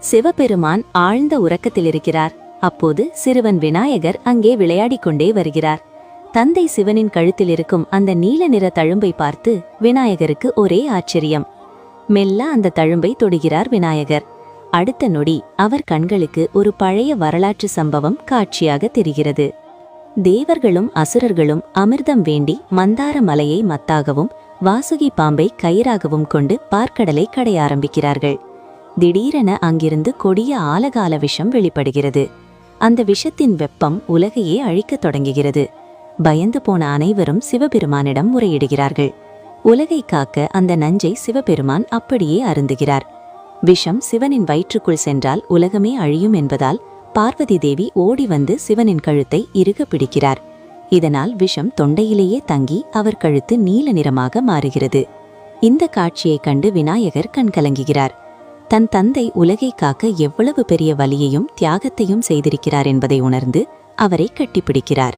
சிவபெருமான் ஆழ்ந்த உறக்கத்தில் இருக்கிறார். அப்போது சிறுவன் விநாயகர் அங்கே விளையாடிக் கொண்டே வருகிறார். தந்தை சிவனின் கழுத்தில் இருக்கும் அந்த நீல நிற தழும்பை பார்த்து விநாயகருக்கு ஒரே ஆச்சரியம். மெல்ல அந்த தழும்பை தொடுகிறார் விநாயகர். அடுத்த நொடி அவர் கண்களுக்கு ஒரு பழைய வரலாற்று சம்பவம் காட்சியாக தெரிகிறது. தேவர்களும் அசுரர்களும் அமிர்தம் வேண்டி மந்தார மலையை மத்தாகவும் வாசுகி பாம்பை கயிறாகவும் கொண்டு பார்க்கடலை கடைய ஆரம்பிக்கிறார்கள். திடீரென அங்கிருந்து கொடிய ஆலகால விஷம் வெளிப்படுகிறது. அந்த விஷத்தின் வெப்பம் உலகையே அழிக்கத் தொடங்குகிறது. பயந்து போன அனைவரும் சிவபெருமானிடம் முறையிடுகிறார்கள். உலகை காக்க அந்த நஞ்சை சிவபெருமான் அப்படியே அருந்துகிறார். விஷம் சிவனின் வயிற்றுக்குள் சென்றால் உலகமே அழியும் என்பதால் பார்வதி தேவி ஓடி வந்து சிவனின் கழுத்தை இறுக பிடிக்கிறார். இதனால் விஷம் தொண்டையிலேயே தங்கி அவர் கழுத்து நீல நிறமாக மாறுகிறது. இந்த காட்சியைக் கண்டு விநாயகர் கண்கலங்குகிறார். தன் தந்தை உலகை காக்க எவ்வளவு பெரிய வலியையும் தியாகத்தையும் செய்திருக்கிறார் என்பதை உணர்ந்து அவரை கட்டிப்பிடிக்கிறார்.